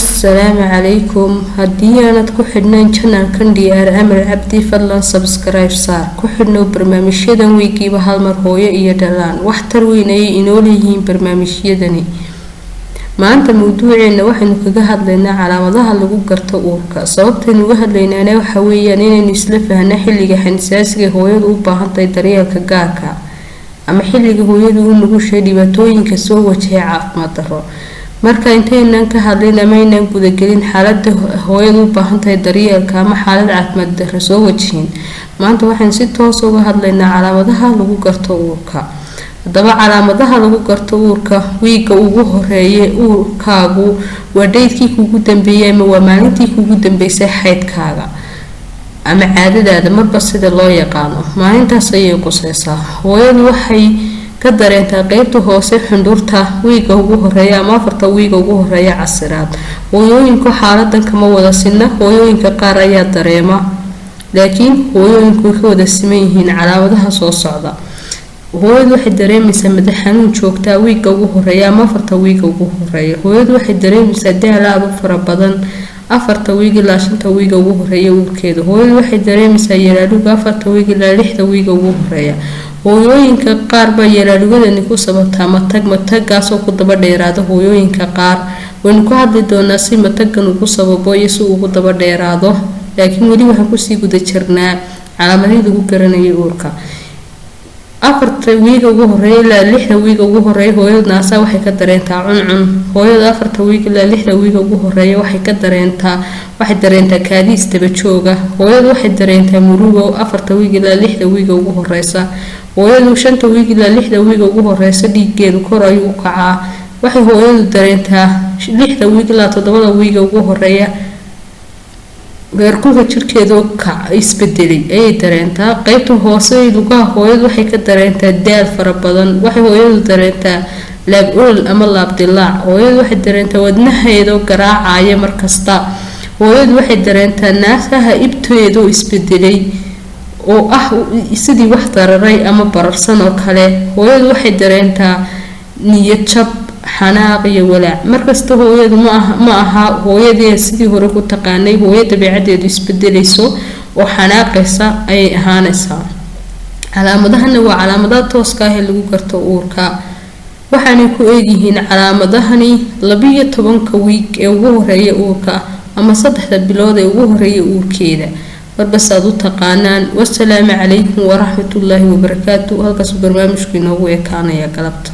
السلام عليكم. هدي أنا تكحدنا channel كان ديار أمر عبدي فضلا سبسكرايب صار كحدنا برنامج يدن ويجي بهالمرهوية يدلان واحتر ويني إنوليهين برنامج يدني ما أنت موضوعنا وحنا كجهد لنا على مظهر لجوء قرطورك صوبت نجهد لنا أنا وحويا نين نسلفها نحل جحنساس جهويد وبهان طريقة كجاكا أما حل جهويد ونقول شيء دبتوين كسوة وجه عاف مطره marka intaynan ka hadlayna maynan guda gelin xaaladda hooyadu u baahan tahay daryeelka ama xaalad caafimaad darro soo wajihin maanta waxaan si toos uga hadlaynaa calaamadaha lagu garto uurka hadaba calaamadaha lagu garto uurka wiiga ugu horeeya uurkaagu waa dheydkii kugu dambeeyay ama waa maalintii kugu dambeysay xaydkaaga ama caadadaada marba sida loo yaqaano maalintaas ayay qusaysaa hooyadu waxay ka dareenta qaybta hoose xundurta wiiga ugu horeeya ama afarta wiiga ugu horeeya casiraad hooyooyinku xaaladan kama wada sinna hooyooyinka qaar ayaa dareema laakiin hooyooyinku ka wada siman yihiin calaamadaha soo socda hooyadu waxay dareemaysaa madax xanuun joogta wiiga ugu horeeya ama afarta wiiga ugu horeeya hooyadu waxay dareemaysaa daal aad u fara badan afarta wiig ilaa shanta wiiga ugu horeeya uurkeeda hooyadu waxay dareemaysaa yaraaluga afarta wiig ilaa lixda wiiga ugu horeeya hooyooyinka qaar baa yaraalugadani ku sababtaa matagaasoo ku daba dheeraada hooyooyinka qaar waynu ku hadli doonaa si matagan ugu sababo iyo si ugu daba dheeraado laakiin weli waxaan kusii guda jirnaa calaamadihii lagu garanayay uurka afarta wiiga ugu horeeya ilaa lixda wiiga ugu horeeya hooyada naasaa waxay ka dareentaa cuncun hooyada afarta wiig ilaa lixda wiiga ugu horeeya waxay dareentaa kaadiis daba jooga hooyadu waxay dareentaa murugo afarta wiig ilaa lixda wiiga ugu horeysa hooyadu shanta wiig ilaa lixda wiiga ugu horeysa dhiiggeedu kor ayuu u kacaa waxay hooyadu dareentaa lixda wiig ilaa toddobada wiiga ugu horeeya beerkulka jirkeedu isbedelay ayay dareentaa qaybta hoose lugaha hooyadu waxay ka dareentaa daal fara badan waxay hooyadu dareentaa laab olol ama laab dilaac hooyadu waxay dareentaa wadnaheedu garaacaya markasta hooyadu waxay dareentaa naasaha ibteedu isbedelay oo ah sidii wax dararay ama bararsan oo kale hooyadu waxay dareentaa niyad jab xanaaq iyo walaac markasta hooyadu ma aha hooyadii sidii hore ku taqaanay hooyo dabeecadeedu isbedelayso oo xanaaqaysa ayay ahaanaysaa calaamadahana waa calaamadaha tooska ah ee lagu garto uurka waxaanay ku eegyihiin calaamadahani 12 wiig ee ugu horeeya uurka ama 3 bilood ee ugu horeeya uurkeeda marba saad u taqaanaan wassalaamu calaykum waraxmatullaahi wabarakaatuh halkaas barnaamijku inoogu ekaanaya galabta